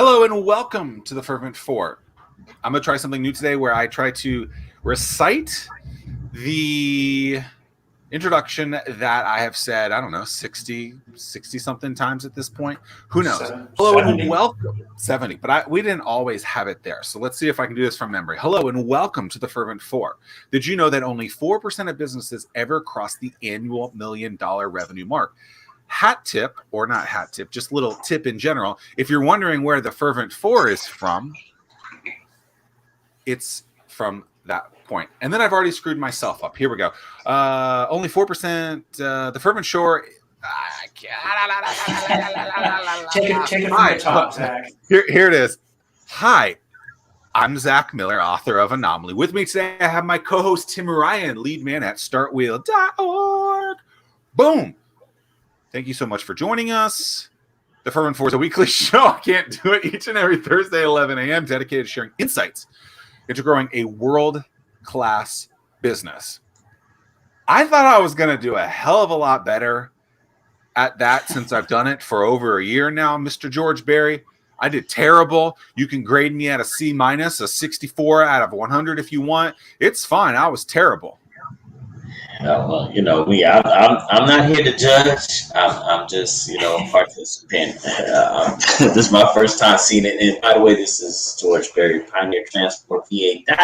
Hello and welcome to the Fervent 4. I'm going to try something new today where I try to recite the introduction that I have said, I don't know, 60 something times at this point. Who knows? Hello and welcome. 70, but we didn't always have it there. So let's see if I can do this from memory. Hello and welcome to the Fervent 4. Did you know that only 4% of businesses ever cross the annual $1 million revenue mark? Hat tip, or not hat tip, just little tip in general. If you're wondering where the Fervent 4 is from, it's from that point. And then I've already screwed myself up. Here we go. Only 4%. The Fervent Shore. Take it from the top, Zach. Here it is. Hi, I'm Zack Miller, author of Anomaly. With me today, I have my co-host Tim Ryan, lead man at StartWheel.org. Boom. Thank you so much for joining us. The Fervent 4 is a weekly show. I can't do it each and every Thursday at 11 a.m. dedicated to sharing insights into growing a world-class business. I thought I was going to do a hell of a lot better at that since I've done it for over a year now, Mr. George Barry. I did terrible. You can grade me at a C-, a 64 out of 100 if you want. It's fine. I was terrible. Well, me. I'm not here to judge. I'm just, a participant. This is my first time seeing it. And by the way, this is George Barry, PioneerTransportVA.com.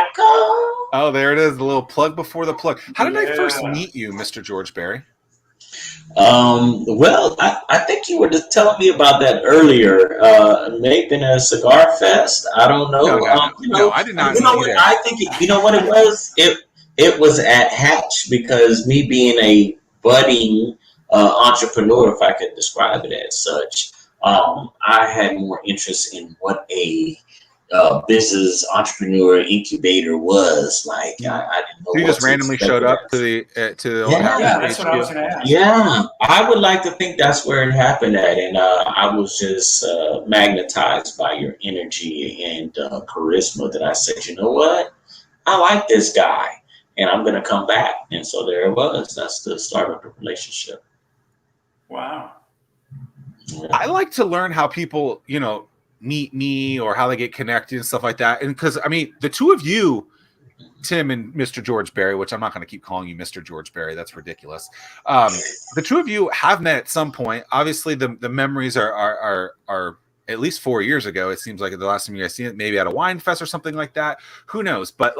Oh, there it is. The little plug before the plug. How did I first meet you, Mr. George Barry? Well, I think you were just telling me about that earlier. Maybe in a cigar fest. I don't know. No, I did not. I think you know what it was. It was at Hatch because me being a budding entrepreneur, if I could describe it as such, I had more interest in what a business entrepreneur incubator was like. I didn't know. You just randomly showed up to the yeah, that's what I was going to ask. Yeah, I would like to think that's where it happened at, and I was just magnetized by your energy and charisma that I said, you know what, I like this guy. And I'm going to come back. And so there it was. That's the start of the relationship. Wow. I like to learn how people, meet me or how they get connected and stuff like that. And because, the two of you, Tim and Mr. George Barry, which I'm not going to keep calling you Mr. George Barry. That's ridiculous. The two of you have met at some point. Obviously, the memories are at least 4 years ago. It seems like the last time you guys seen it, maybe at a wine fest or something like that. Who knows? But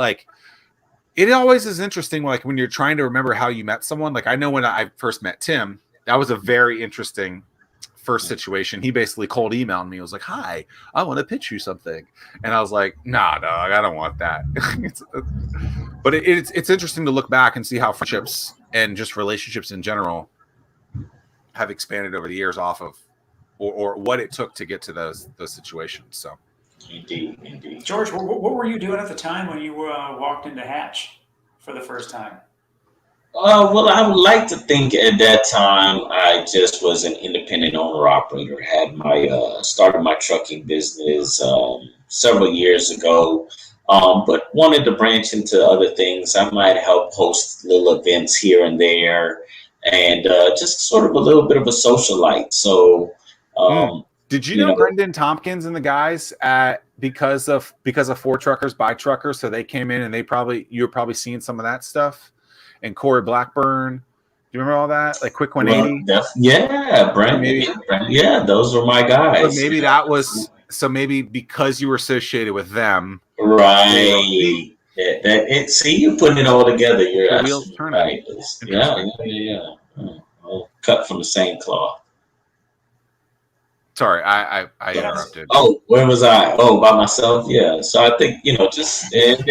it always is interesting, when you're trying to remember how you met someone. I know when I first met Tim, that was a very interesting first situation. He basically cold emailed me. He was like, "Hi, I want to pitch you something," and I was like, "Nah, dog, I don't want that." But it's interesting to look back and see how friendships and just relationships in general have expanded over the years off of, or what it took to get to those situations. So. Indeed. George, what were you doing at the time when you walked into Hatch for the first time? Well, I would like to think at that time I just was an independent owner operator. Had started my trucking business several years ago, but wanted to branch into other things. I might help host little events here and there, and just sort of a little bit of a socialite. So. Did you know Brendan Tompkins and the guys because of For Truckers by Truckers? So they came in and you were probably seeing some of that stuff. And Corey Blackburn, do you remember all that? Quick 180. Yeah, Brendan. Yeah, those were my guys. So maybe because you were associated with them, right? See, you putting it all together. You're the wheels turning. Right. Yeah. Well, cut from the same cloth. Sorry, I interrupted. Oh, where was I? Oh, by myself? Yeah. So I think, just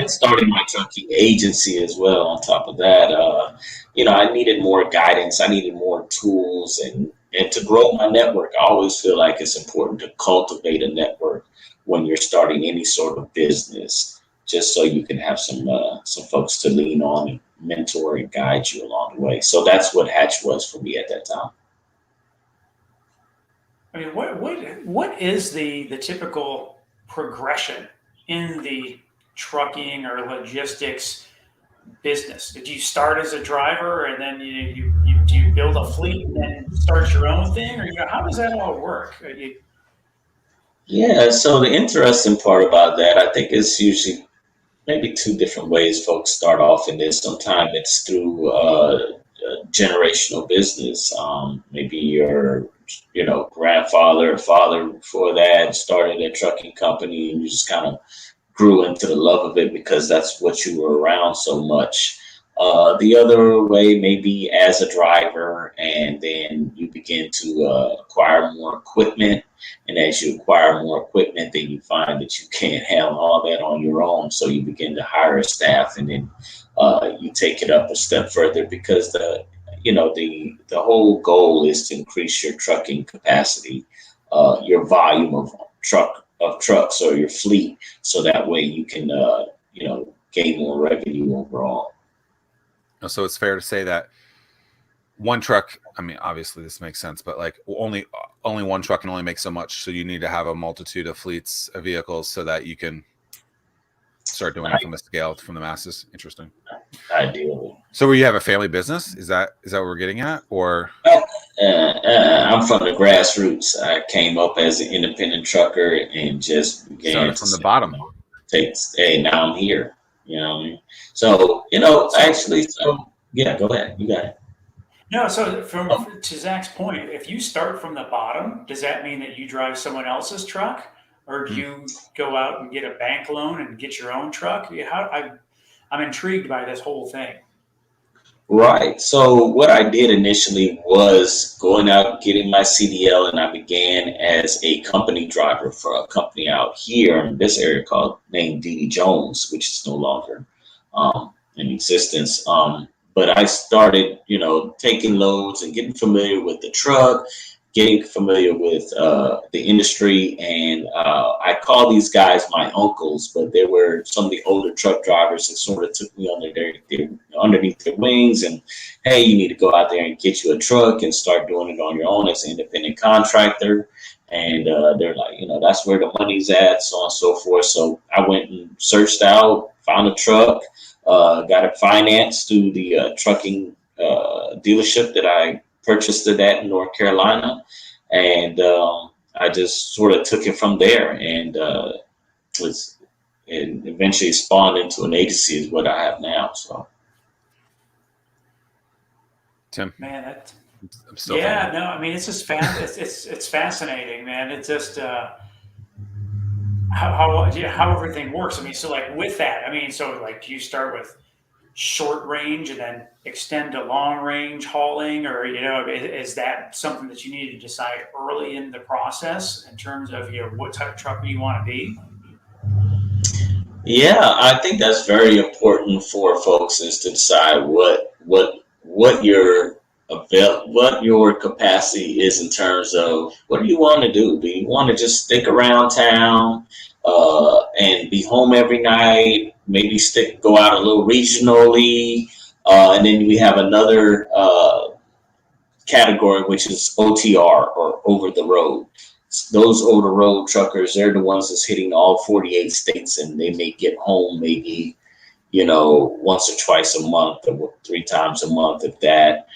starting my trucking agency as well on top of that. I needed more guidance. I needed more tools and to grow my network. I always feel like it's important to cultivate a network when you're starting any sort of business, just so you can have some folks to lean on and mentor and guide you along the way. So that's what Hatch was for me at that time. What is the typical progression in the trucking or logistics business? Did you start as a driver and then you build a fleet and then start your own thing, or how does that all work? Yeah, so the interesting part about that, I think, is usually maybe two different ways folks start off in this. Sometimes it's through generational business. Maybe your, grandfather or father before that started a trucking company, and you just kind of grew into the love of it because that's what you were around so much. The other way may be as a driver, and then you begin to acquire more equipment. And as you acquire more equipment, then you find that you can't handle all that on your own. So you begin to hire a staff, and then you take it up a step further because the whole goal is to increase your trucking capacity, your volume of trucks or your fleet, so that way you can gain more revenue overall. So it's fair to say that one truck, I mean, obviously this makes sense, but like only one truck can only make so much. So you need to have a multitude of fleets of vehicles so that you can start doing it from the scale, from the masses. Interesting. Ideally. So where you have a family business, is that what we're getting at, or? I'm from the grassroots. I came up as an independent trucker and just began Started from the bottom. Hey, now I'm here. You know what I mean? So, yeah, go ahead. You got it. No, so to Zach's point, if you start from the bottom, does that mean that you drive someone else's truck, or do you go out and get a bank loan and get your own truck? I'm intrigued by this whole thing. Right. So what I did initially was going out, getting my CDL, and I began as a company driver for a company out here in this area named D.D. Jones, which is no longer in existence. But I started, taking loads and getting familiar with the truck, getting familiar with the industry, and I call these guys my uncles, but they were some of the older truck drivers that sort of took me underneath their wings, and hey, you need to go out there and get you a truck and start doing it on your own as an independent contractor. And they're like, that's where the money's at, so on and so forth. So I went and searched out, found a truck, got it financed through the trucking dealership that I purchased it at in North Carolina, and I just sort of took it from there, and it eventually spawned into an agency is what I have now. So, Tim, man, funny. No, I mean it's just it's fascinating, man. It's just how everything works. I mean, so like with that, I mean, so like do you start with short range and then extend to long range hauling, or is that something that you need to decide early in the process in terms of what type of trucker you want to be? yeah, I think that's very important for folks is to decide what your capacity is in terms of what do you want to do. Do you want to just stick around town and be home every night? Maybe go out a little regionally, and then we have another category which is OTR or over the road. Those over the road truckers, they're the ones that's hitting all 48 states, and they may get home maybe once or twice a month or 3 times a month. If that,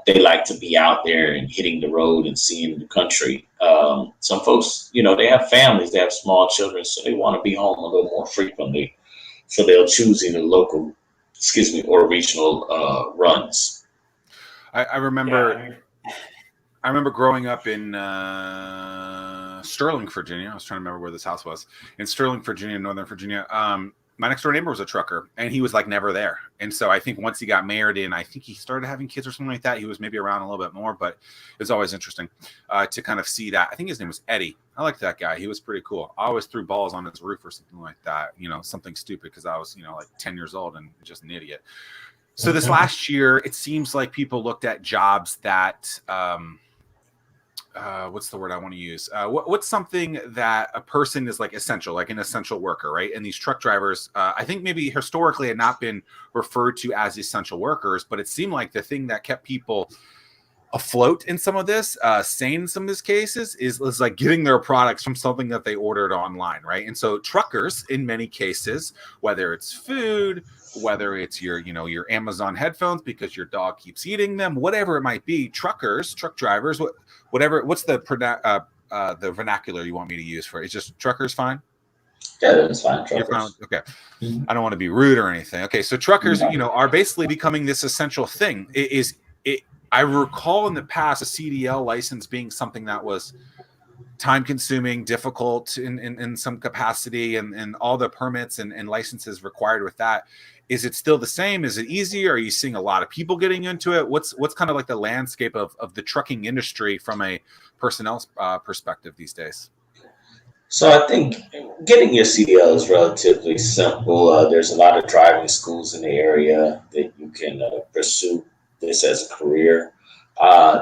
they like to be out there and hitting the road and seeing the country. Some folks, they have families, they have small children, so they want to be home a little more frequently. So they'll choose either local, or regional runs. I remember. I remember growing up in Sterling, Virginia. I was trying to remember where this house was. In Sterling, Virginia, Northern Virginia. My next door neighbor was a trucker, and he was like never there. And so I think once he got married and I think he started having kids or something like that, he was maybe around a little bit more, but it was always interesting to kind of see that. I think his name was Eddie. I liked that guy. He was pretty cool. I always threw balls on his roof or something like that, something stupid because I was, like 10 years old and just an idiot. So this last year, it seems like people looked at jobs that, what's the word I want to use? What's something that a person is like essential, like an essential worker, right? And these truck drivers, I think maybe historically had not been referred to as essential workers, but it seemed like the thing that kept people afloat in some of this, sane in some of these cases, is like getting their products from something that they ordered online, right? And so truckers, in many cases, whether it's food, whether it's your Amazon headphones because your dog keeps eating them, whatever it might be, truck drivers, whatever. What's the the vernacular you want me to use for it? It's just truckers fine? Yeah, that's fine. You're fine. Truckers. Okay. Mhm. I don't want to be rude or anything. Okay, so truckers, Mhm. are basically becoming this essential thing. I recall in the past a CDL license being something that was time consuming, difficult in some capacity, and all the permits and licenses required with that. Is it still the same? Is it easier? Are you seeing a lot of people getting into it? What's kind of like the landscape of the trucking industry from a personnel perspective these days? So I think getting your CDL is relatively simple. There's a lot of driving schools in the area that you can pursue this as a career.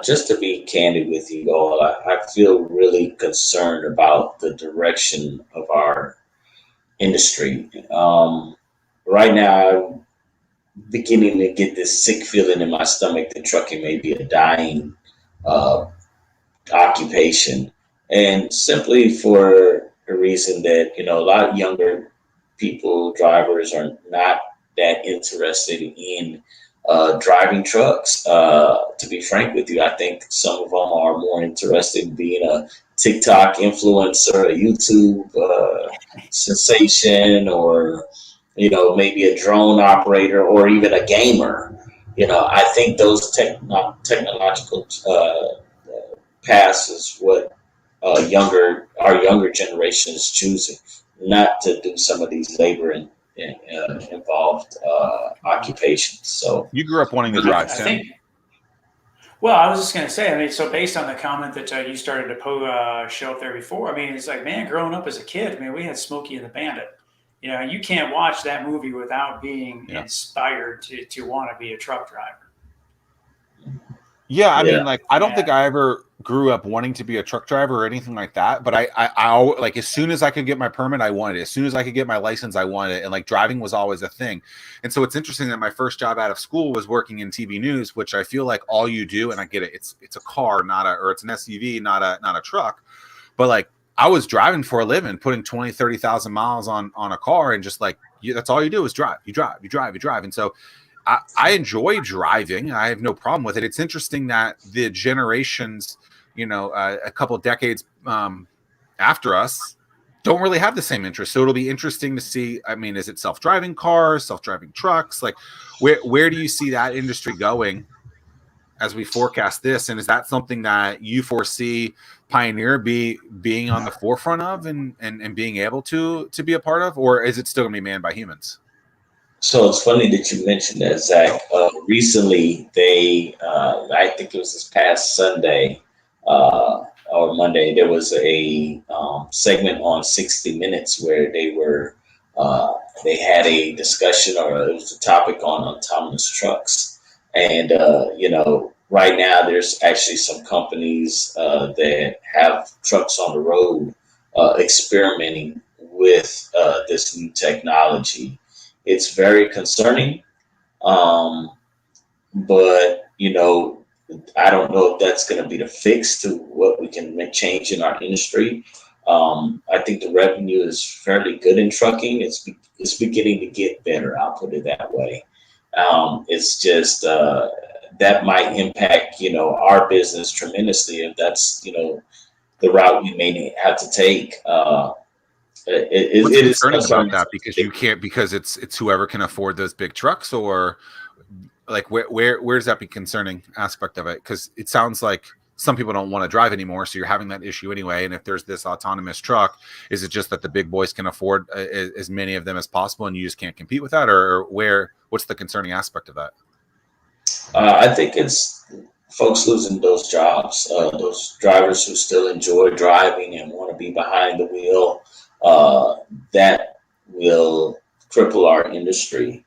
Just to be candid with you all, I feel really concerned about the direction of our industry. Right now, I'm beginning to get this sick feeling in my stomach that trucking may be a dying uh, occupation, and simply for the reason that a lot of younger people, drivers, are not that interested in driving trucks. To be frank with you, I think some of them are more interested in being a TikTok influencer, a YouTube sensation, or maybe a drone operator, or even a gamer. I think those technological paths is what our younger generation is choosing, not to do some of these labor and involved occupations. So You grew up wanting to I, drive, I Tim. think. Well, I was just going to say, I mean, so based on the comment that you started to show up there before, I mean, it's like, man, growing up as a kid, I mean, we had Smokey and the Bandit. You can't watch that movie without being Yeah. inspired to want to be a truck driver. Yeah, I mean, yeah, like, I don't Yeah. think I ever grew up wanting to be a truck driver or anything like that. But like, as soon as I could get my permit, I wanted it. As soon as I could get my license, I wanted it. And like, driving was always a thing. And so it's interesting that my first job out of school was working in TV news, which I feel like all you do, and I get it, it's a car, or it's an SUV, not a truck. But like, I was driving for a living, putting 20, 30,000 miles on a car, and just like, that's all you do is drive. You drive, you drive, you drive. And so I enjoy driving. I have no problem with it. It's interesting that the generations, a couple of decades after us, don't really have the same interest. So it'll be interesting to see. I mean, is it self-driving cars, self-driving trucks? Like, where do you see that industry going as we forecast this? And is that something that you foresee Pioneer being on the forefront of and being able to be a part of, or is it still going to be manned by humans? So it's funny that you mentioned that, Zach. Recently, I think it was this past Sunday or Monday, there was a segment on 60 Minutes where they had a discussion, or it was a topic on autonomous trucks. And, right now there's actually some companies that have trucks on the road experimenting with this new technology. It's very concerning, um, but I don't know if that's going to be the fix to what we can make change in our industry. I think the revenue is fairly good in trucking. It's beginning to get better. I'll put it that way. It's just that might impact our business tremendously if that's the route we may have to take. What's It is concerning about concerning. that? Because it's whoever can afford those big trucks, or like where's that be concerning aspect of it? Because it sounds like some people don't want to drive anymore, so you're having that issue anyway. And if there's this autonomous truck, is it just that the big boys can afford as many of them as possible, and you just can't compete with that, or what's the concerning aspect of that? I think it's folks losing those jobs, those drivers who still enjoy driving and want to be behind the wheel. That will cripple our industry,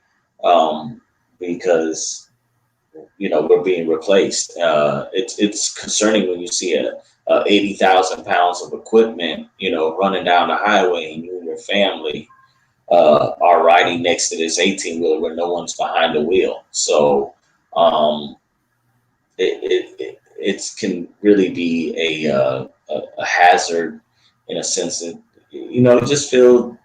because we're being replaced. It's concerning when you see a 80,000 pounds of equipment running down the highway, and you and your family are riding next to this 18 wheeler where no one's behind the wheel. So um, it can really be a hazard in a sense that just feel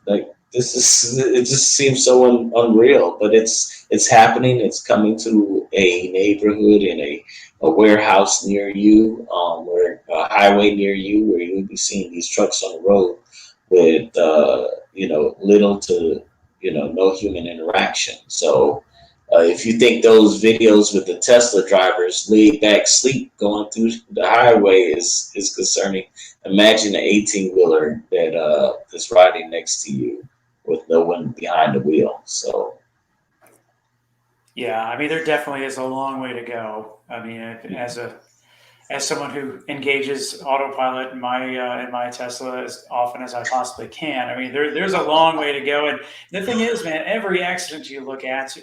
like it just seems so unreal, but it's happening. It's coming to a neighborhood in a warehouse near you, where a highway near you, where you'll be seeing these trucks on the road with little to no human interaction. So if you think those videos with the Tesla drivers laid back sleep going through the highway is concerning, imagine an 18-wheeler that is riding next to you with no one behind the wheel. So Yeah, I mean, there definitely is a long way to go. I mean, as someone who engages autopilot in my Tesla as often as I possibly can, I mean, there's a long way to go. And the thing is, man, every accident you look into,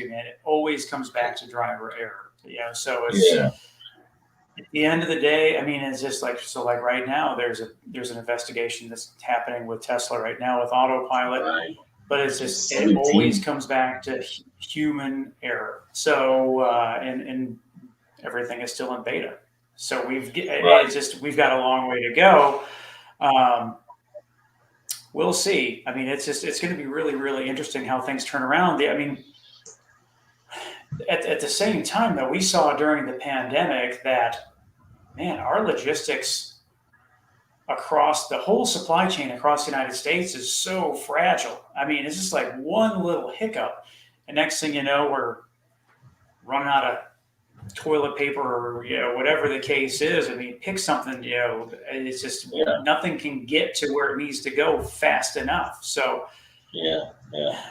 man, it always comes back to driver error. So it's yeah, at the end of the day. I mean, it's just like right now, there's an investigation that's happening with Tesla right now with autopilot, right. but It's it always 17. comes back to human error. So and everything is still in beta. So Right. we've got a long way to go. Um, we'll see. I mean, it's going to be really, really interesting how things turn around. I mean, at the same time, though, we saw during the pandemic that, man, our logistics across the whole supply chain across the United States is so fragile. I mean, it's just like one little hiccup, and next thing you know, we're running out of toilet paper or whatever the case is. I mean, pick something. It's just Yeah, nothing can get to where it needs to go fast enough. So yeah, yeah.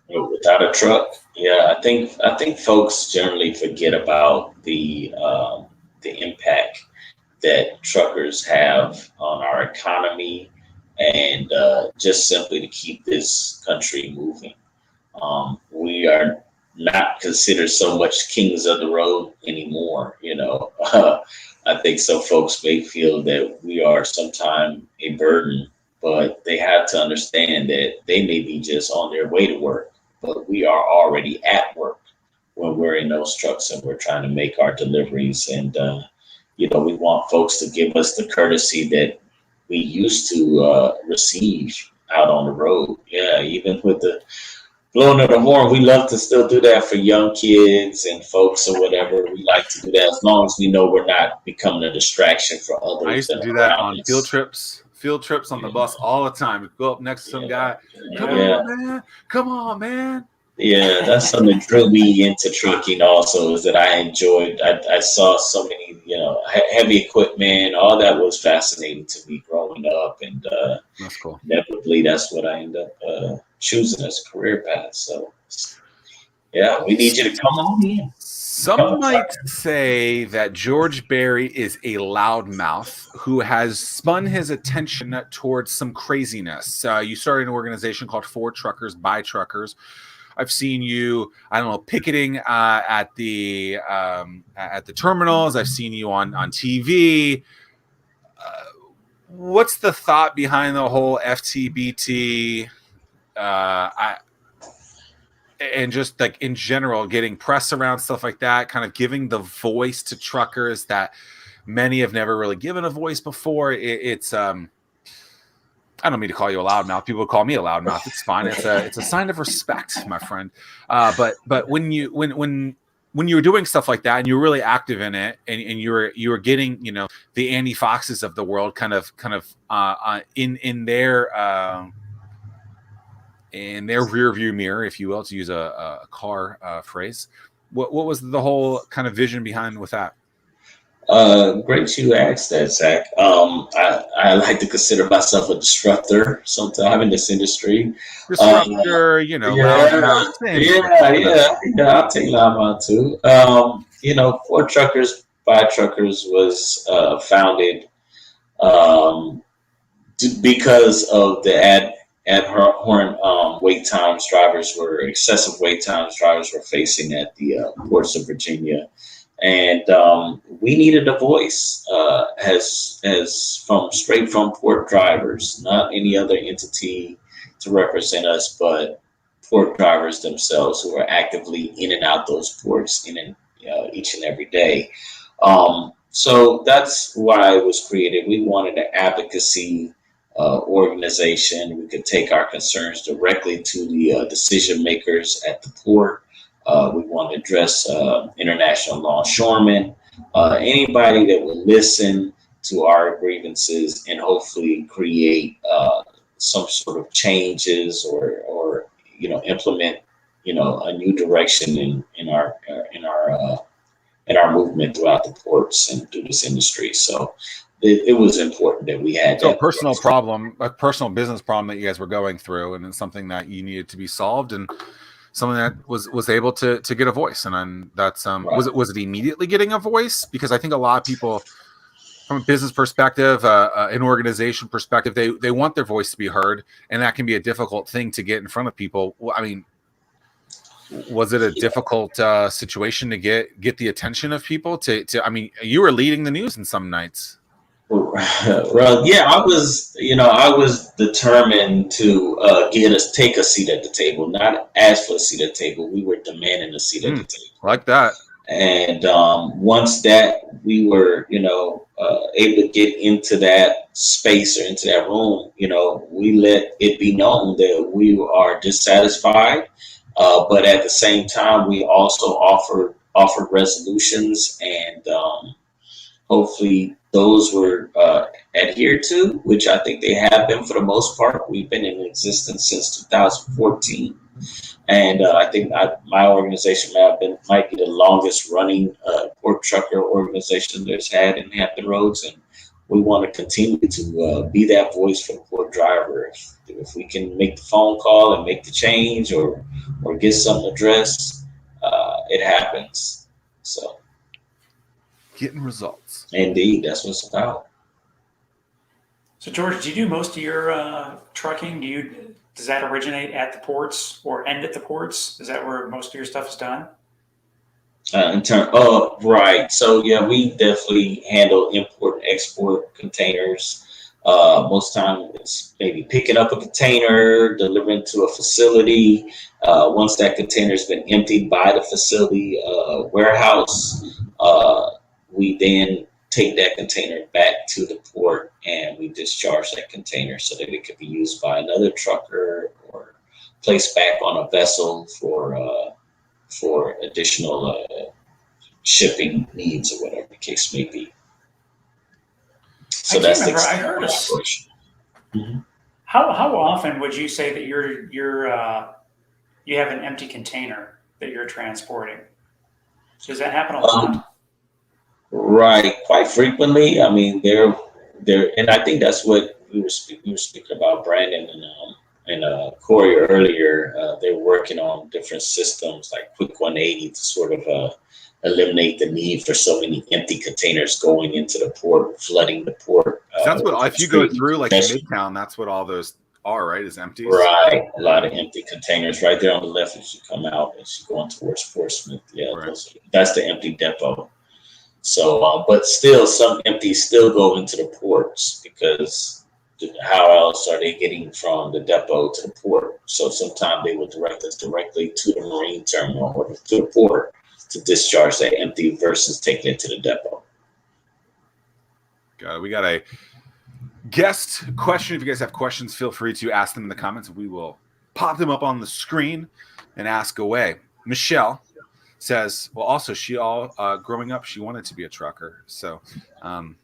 Without a truck, yeah, I think folks generally forget about the impact that truckers have on our economy and just simply to keep this country moving. We are not considered so much kings of the road anymore. I think some folks may feel that we are sometimes a burden, but they have to understand that they may be just on their way to work, but we are already at work when we're in those trucks and we're trying to make our deliveries. And we want folks to give us the courtesy that we used to receive out on the road. Yeah, even with the blowing of the horn, we love to still do that for young kids and folks or whatever. We like to do that as long as we know we're not becoming a distraction for I others used to that do are that around on us. field trips on the bus all the time. Go up next to some Yeah, guy. Come yeah, yeah, on, man. Come on, man. yeah. That's something that drew me into trucking. Also, is that I enjoyed. I saw so many, heavy equipment. All that was fascinating to me growing up, and That's cool. inevitably, that's what I ended up choosing as a career path. So, yeah, we need you to come on in. Come Some on, might say that George Barry is a loudmouth who has spun his attention towards some craziness. You started an organization called For Truckers by Truckers. I've seen you, I don't know, picketing at the terminals. I've seen you on TV. What's the thought behind the whole FTBT? And just like in general, getting press around stuff like that, kind of giving the voice to truckers that many have never really given a voice before. It's I don't mean to call you a loudmouth. People call me a loudmouth. It's fine. It's a sign of respect, my friend. But when you were doing stuff like that and you were really active in it, and you were getting the Andy Foxes of the world kind of in their rear view mirror, if you will, to use a car phrase. What was the whole kind of vision behind with that? Great you asked that, Zach. I like to consider myself a disruptor sometime in this industry. Uh, Disruptor, yeah, loudmouth, same thing. yeah, I'll take Lama too. For Truckers by Truckers was founded um, because of the abhorrent wait times excessive wait times drivers were facing at the ports of Virginia, and we needed a voice as from straight from port drivers, not any other entity to represent us, but port drivers themselves who are actively in and out those ports in and each and every day. So that's why it was created. We wanted an advocacy organization. We could take our concerns directly to the decision makers at the port. We want to address international longshoremen, anybody that will listen to our grievances and hopefully create some sort of changes or implement a new direction in our movement throughout the ports and through this industry. So it was important that we had So that a personal business problem that you guys were going through, and it's something that you needed to be solved, and something that was able to get a voice. And then that's Right. was it immediately getting a voice? Because I think a lot of people, from a business perspective, an organization perspective, they want their voice to be heard, and that can be a difficult thing to get in front of people. I mean, was it a difficult situation to get the attention of people? I mean, you were leading the news in some nights. Well, yeah, I was determined to take a seat at the table, not ask for a seat at the table. We were demanding a seat at the table, like that. And once that we were, able to get into that space or into that room, we let it be known that we are dissatisfied. But at the same time, we also offered resolutions, and hopefully those were adhered to, which I think they have been for the most part. We've been in existence since 2014. And I think my organization might be the longest running port trucker organization there's had in Hampton Roads, and we want to continue to be that voice for the port driver. If we can make the phone call and make the change, or get something addressed, it happens. So, getting results. Indeed, that's what it's about. So, George, do you do most of your trucking? Does that originate at the ports or end at the ports? Is that where most of your stuff is done? Right. So yeah, we definitely handle import and export containers. Most time it's maybe picking up a container, delivering to a facility. Once that container has been emptied by the facility warehouse, we then take that container back to the port, and we discharge that container so that it could be used by another trucker or placed back on a vessel for additional shipping needs or whatever the case may be. So that's I heard How often would you say that you have an empty container that you're transporting? Does that happen a lot? Right, quite frequently. I mean, they're, and I think that's what we were speaking about, Brandon and Corey earlier. They're working on different systems like Quick 180 to sort of eliminate the need for so many empty containers going into the port, flooding the port. That's what, if you go through like Midtown, that's what all those are, right? Is empties. Right, a lot of empty containers right there on the left as you come out, as you're going towards Portsmouth. Yeah, right. That's the empty depot. So, but still, some empties still go into the ports, because how else are they getting from the depot to the port? So sometimes they will direct us directly to the marine terminal or to the port to discharge that empty versus taking it to the depot. We got a guest question. If you guys have questions, feel free to ask them in the comments. We will pop them up on the screen and ask away. Michelle says, well, also growing up, she wanted to be a trucker. So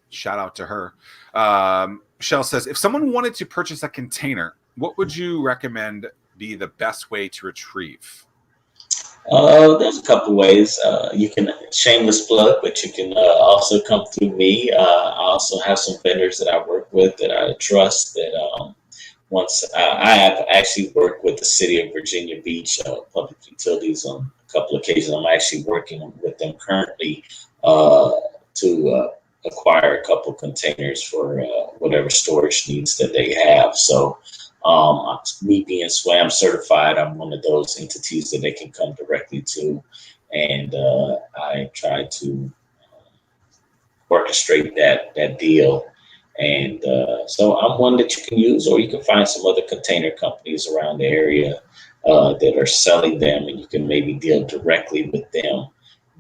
shout out to her. Michelle says, if someone wanted to purchase a container, what would you recommend be the best way to retrieve? There's a couple ways. You can, shameless plug, but you can also come through me. I also have some vendors that I work with that I trust, that once I have actually worked with the city of Virginia Beach Public Utilities on a couple of occasions. I'm actually working with them currently to acquire a couple containers for whatever storage needs that they have. So me being SWaM certified, I'm one of those entities that they can come directly to, and I try to orchestrate that deal. And so I'm one that you can use, or you can find some other container companies around the area that are selling them, and you can maybe deal directly with them.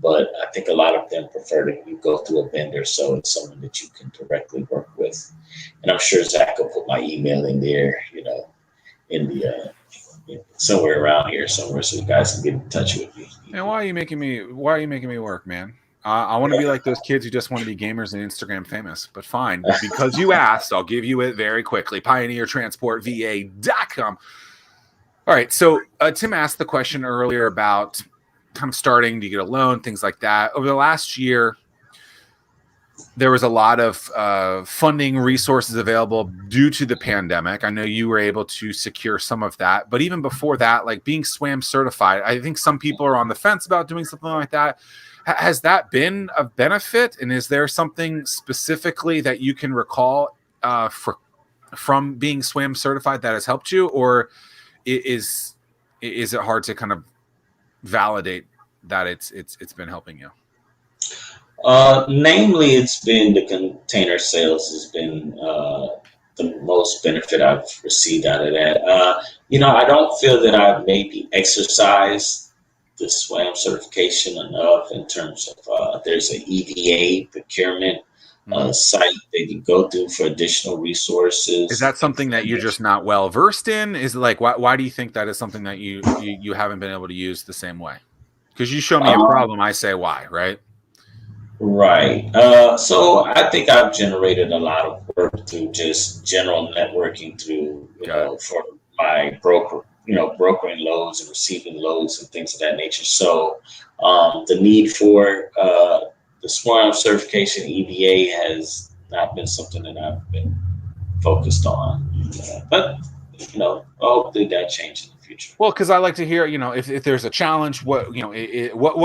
but I think a lot of them prefer that you go through a vendor, so it's someone that you can directly work with. And I'm sure Zach will put my email in there, in the somewhere around here somewhere, so you guys can get in touch with me. And why are you making me work, man? I want to be like those kids who just want to be gamers and Instagram famous, but fine. Because you asked, I'll give you it very quickly. PioneerTransportVA.com. All right. So Tim asked the question earlier about kind of starting to get a loan, things like that. Over the last year, there was a lot of funding resources available due to the pandemic. I know you were able to secure some of that, but even before that, like being SWaM certified, I think some people are on the fence about doing something like that. Has that been a benefit? And is there something specifically that you can recall from being SWaM certified that has helped you, or is it hard to kind of validate that it's been helping you? Namely, it's been the container sales has been the most benefit I've received out of that. I don't feel that I've maybe exercised the SWaM certification enough in terms of there's an EVA procurement site that you go through for additional resources. Is that something that you're just not well versed in? Is it like why do you think that is something that you haven't been able to use the same way? Because you show me a problem, I say why, right? Right. So I think I've generated a lot of work through just general networking through, for my brokering loads and receiving loads and things of that nature. So the need for the SWaM certification EVA has not been something that I've been focused on. But hopefully that changes in the future. Well, because I like to hear, if there's a challenge, what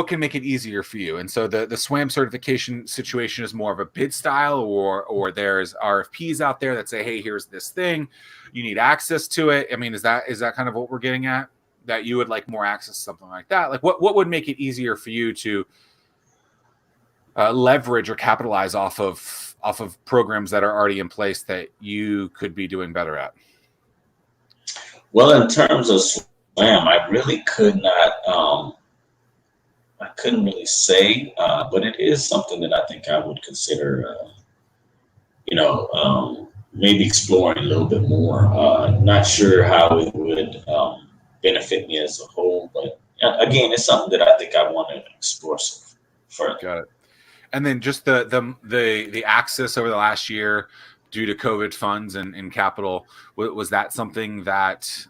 can make it easier for you. And so the SWaM certification situation is more of a bid style, or there's RFPs out there that say, hey, here's this thing, you need access to it. I mean, is that kind of what we're getting at? That you would like more access to something like that? Like what would make it easier for you to leverage or capitalize off of programs that are already in place that you could be doing better at? Well, in terms of SWaM, I really could not. I couldn't really say, but it is something that I think I would consider. Maybe exploring a little bit more. Not sure how it would benefit me as a whole, but again, it's something that I think I want to explore further. Got it. And then just the access over the last year due to COVID funds and capital, was that something that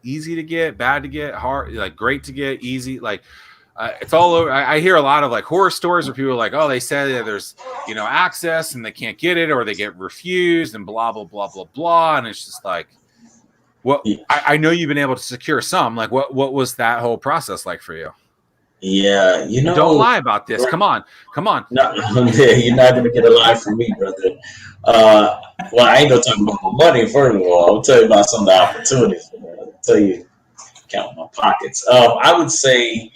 easy to get, bad to get, hard, like great to get, easy? Like it's all over. I hear a lot of like horror stories where people are like, oh, they said that there's access and they can't get it, or they get refused and blah blah blah blah blah, and it's just like, what? I know you've been able to secure some. Like what was that whole process like for you? Yeah, don't lie about this. Come on. No, you're not gonna get a lie from me, brother. Well, I ain't gonna talk about my money. First of all, I'll tell you about some of the opportunities. I'll tell you, count my pockets. I would say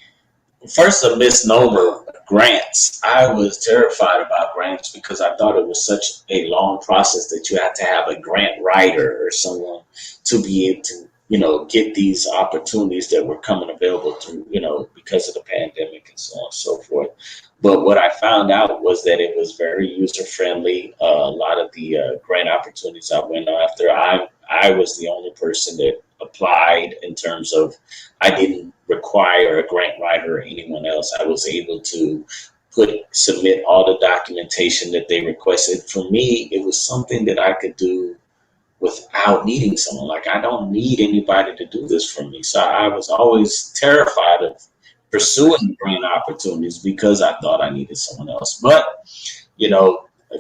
first a misnomer: grants. I was terrified about grants because I thought it was such a long process that you had to have a grant writer or someone to be able to get these opportunities that were coming available through, because of the pandemic and so on and so forth. But what I found out was that it was very user friendly. A lot of the grant opportunities I went after, I was the only person that applied in terms of I didn't require a grant writer or anyone else. I was able to submit all the documentation that they requested. For me, it was something that I could do without needing someone. Like, I don't need anybody to do this for me. So I was always terrified of pursuing grant opportunities because I thought I needed someone else. But,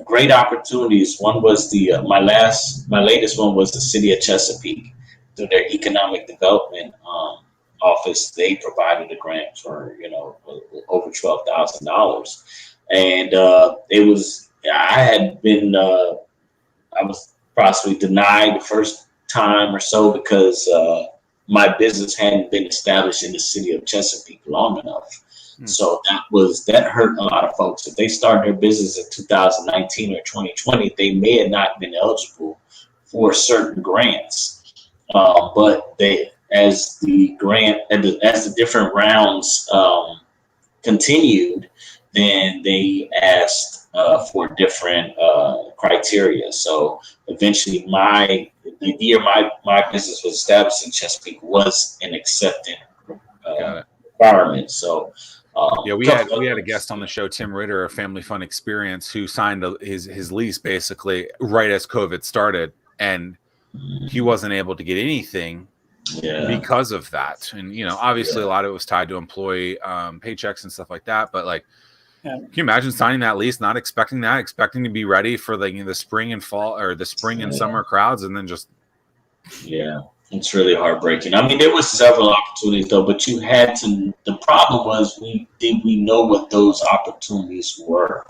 great opportunities. One was my latest one was the city of Chesapeake. Through their economic development office, they provided a grant for, over $12,000. And I was possibly denied the first time or so because my business hadn't been established in the city of Chesapeake long enough. So that hurt a lot of folks. If they started their business in 2019 or 2020, they may have not been eligible for certain grants. But as the grant as the different rounds continued, then they asked for different criteria. So eventually, the year my business was established in Chesapeake was an accepting requirement. So yeah, we had a guest on the show, Tim Ritter of Family Fun Experience, who signed his lease basically right as COVID started, and he wasn't able to get anything because of that. And obviously a lot of it was tied to employee paychecks and stuff like that. But like, can you imagine signing that lease, not expecting that, expecting to be ready for the spring and fall or the spring and summer crowds, and then just it's really heartbreaking. I mean, there was several opportunities though, but you had to. The problem was we know what those opportunities were.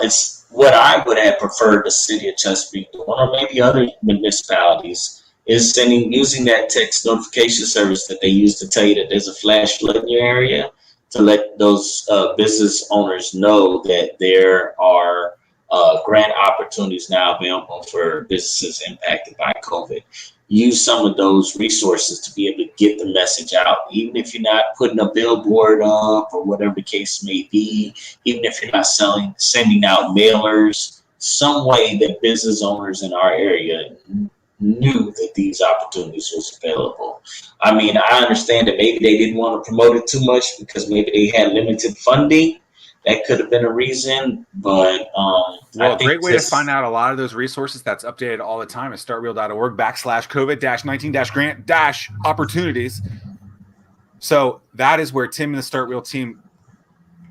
It's what I would have preferred the city of Chesapeake doing, or maybe other municipalities, is using that text notification service that they use to tell you that there's a flash flood in your area, to let those business owners know that there are grant opportunities now available for businesses impacted by COVID. Use some of those resources to be able to get the message out, even if you're not putting a billboard up or whatever the case may be, even if you're not sending out mailers, some way that business owners in our area knew that these opportunities was available. I mean, I understand that maybe they didn't want to promote it too much because maybe they had limited funding. That could have been a reason, but a great way to find out a lot of those resources that's updated all the time is startwheel.org/COVID-19-grant-opportunities. So that is where Tim and the StartWheel team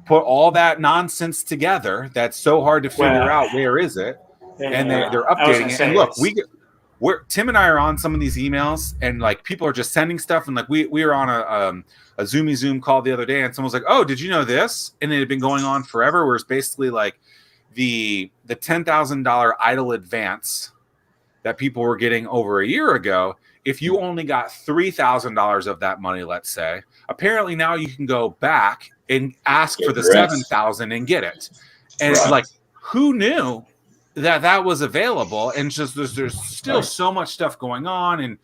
put all that nonsense together. That's so hard to figure out where is it, and they're updating it. And look, Tim and I are on some of these emails, and like people are just sending stuff, and like we were on a Zoom call the other day, and someone was like, "Oh, did you know this?" And it had been going on forever. Where it's basically like the $10,000 idle advance that people were getting over a year ago. If you only got $3,000 of that money, let's say, apparently now you can go back and ask for the $7,000 and get it. And like, who knew that was available? And just there's still so much stuff going on, and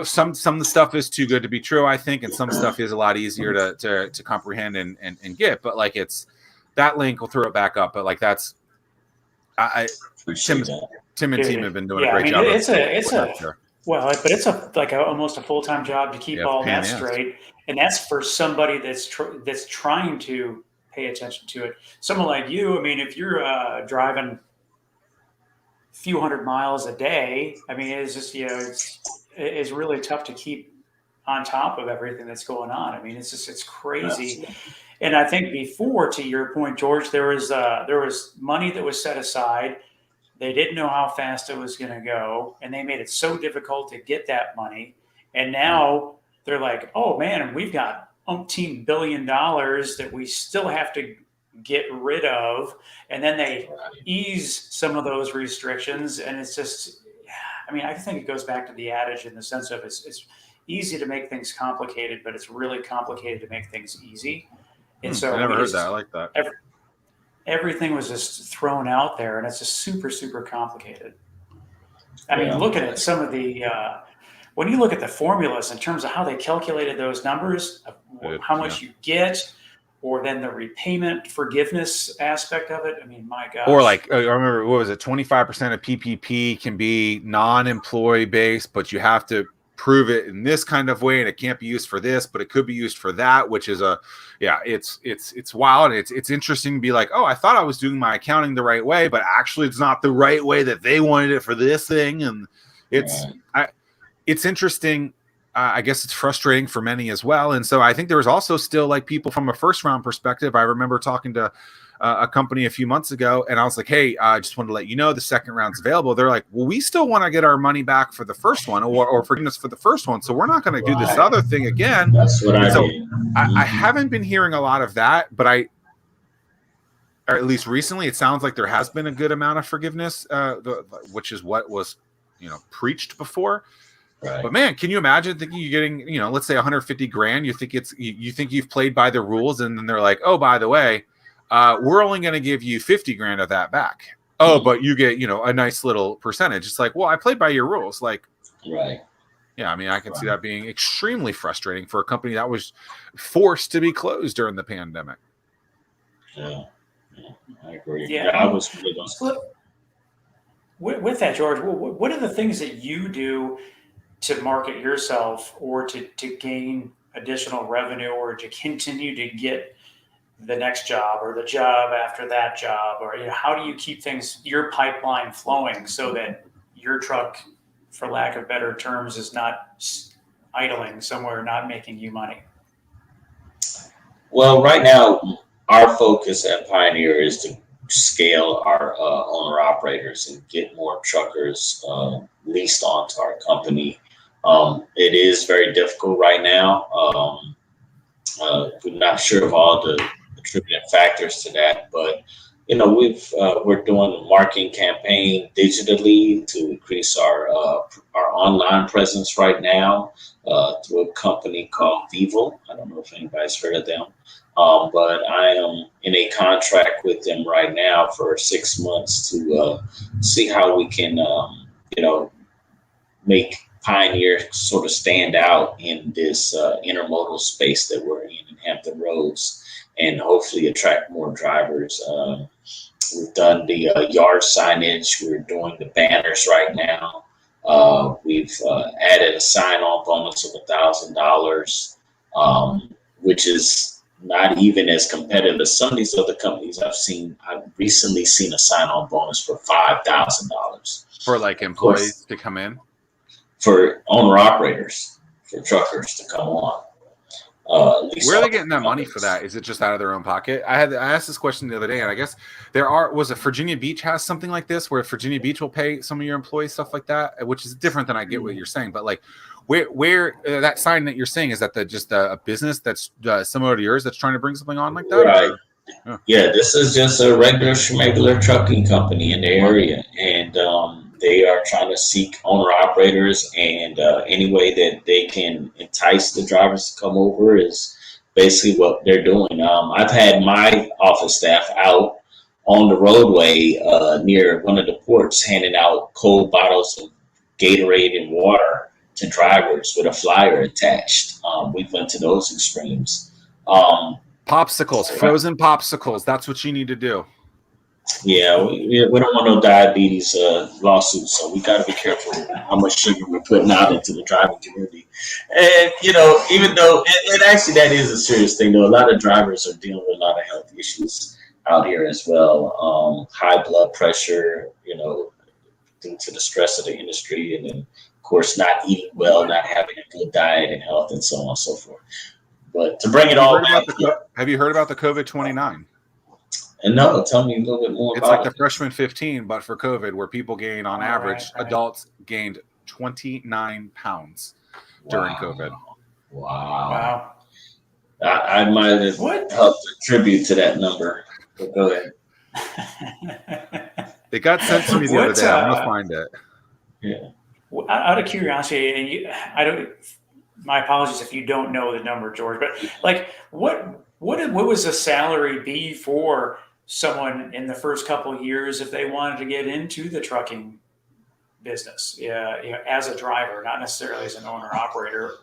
some of the stuff is too good to be true, I think, and some stuff is a lot easier to comprehend and get. But like, it's that link, we'll throw it back up. But like, that's Tim and team have been doing a great job. But it's almost a full-time job to keep all that straight, and that's for somebody that's trying to pay attention to it. Someone like you, I mean, if you're driving a few hundred miles a day, I mean, it's just it's really tough to keep on top of everything that's going on. I mean, it's crazy. Absolutely. And I think before, to your point, George, there was money that was set aside. They didn't know how fast it was going to go, and they made it so difficult to get that money. And now they're like, "Oh man, we've got umpteen $1 billion that we still have to get rid of." And then they ease some of those restrictions, and it's just, I mean, I think it goes back to the adage in the sense of it's easy to make things complicated, but it's really complicated to make things easy. And so I never heard that. I like that. Everything was just thrown out there, and it's just super, super complicated. I mean, looking at some of the, when you look at the formulas in terms of how they calculated those numbers, how much you get, or then the repayment forgiveness aspect of it. I mean, my gosh. Or like, I remember, what was it? 25% of PPP can be non-employee based, but you have to prove it in this kind of way, and it can't be used for this, but it could be used for that, which is it's wild. It's interesting to be like, oh, I thought I was doing my accounting the right way, but actually it's not the right way that they wanted it for this thing. And it's interesting. I guess it's frustrating for many as well. And so I think there was also still like people from a first round perspective. I remember talking to a company a few months ago, and I was like, hey, I just wanted to let you know the second round's available. They're like, well, we still want to get our money back for the first one, or forgiveness for the first one. So we're not going to do this other thing again. That's what I haven't been hearing a lot of that, but or at least recently, it sounds like there has been a good amount of forgiveness, which is what was, preached before. Right. But man, can you imagine thinking you're getting, let's say $150,000, you think you've played by the rules, and then they're like, oh, by the way, we're only going to give you $50,000 of that back. Oh, but you get, a nice little percentage. It's like, well, I played by your rules. Like, right. Yeah, I mean, I can see that being extremely frustrating for a company that was forced to be closed during the pandemic. Yeah, I agree. Yeah. I was really going So with that, George, what are the things that you do to market yourself or to gain additional revenue or to continue to get the next job or the job after that job? Or how do you keep your pipeline flowing so that your truck, for lack of better terms, is not idling somewhere, not making you money? Well, right now, our focus at Pioneer is to scale our owner operators and get more truckers leased onto our company. It is very difficult right now. We're not sure of all the contributing factors to that, but we're doing a marketing campaign digitally to increase our online presence right now through a company called Vivo. I don't know if anybody's heard of them, but I am in a contract with them right now for 6 months to see how we can, make Pioneer sort of stand out in this intermodal space that we're in Hampton Roads, and hopefully attract more drivers. We've done the yard signage. We're doing the banners right now. We've added a sign-on bonus of $1,000, which is not even as competitive as some of these other companies I've seen. I've recently seen a sign-on bonus for $5,000 for like employees to come in. For owner operators, for truckers to come on. Where are they getting that money for that? Is it just out of their own pocket? I asked this question the other day, and I guess was it Virginia Beach has something like this, where Virginia Beach will pay some of your employees stuff like that, which is different than I get what you're saying. But like, where that sign that you're saying, is that just a business that's similar to yours that's trying to bring something on like that? Right. Or? Yeah, this is just a regular trucking company in the area, and they are trying to seek owner operators, and any way that they can entice the drivers to come over is basically what they're doing. I've had my office staff out on the roadway near one of the ports handing out cold bottles of Gatorade and water to drivers with a flyer attached. We went to those extremes. Popsicles, frozen popsicles. That's what you need to do. Yeah, we don't want no diabetes lawsuits, so we got to be careful how much sugar we're putting out into the driving community. And, even though, and actually that is a serious thing, though, a lot of drivers are dealing with a lot of health issues out here as well. High blood pressure, due to the stress of the industry, and then, of course, not eating well, not having a good diet and health, and so on and so forth. But to bring it all back, have you heard about the COVID-29? And no, tell me a little bit more it's about like the freshman 15, but for COVID, where people gain on average, adults gained 29 pounds during COVID. Wow. I might have helped contribute to that number, but go ahead. It got sent to me the other day. I'm going to find it. Yeah. Out of curiosity, and my apologies if you don't know the number, George, but like what was the salary be for someone in the first couple of years if they wanted to get into the trucking business? As a driver, not necessarily as an owner operator.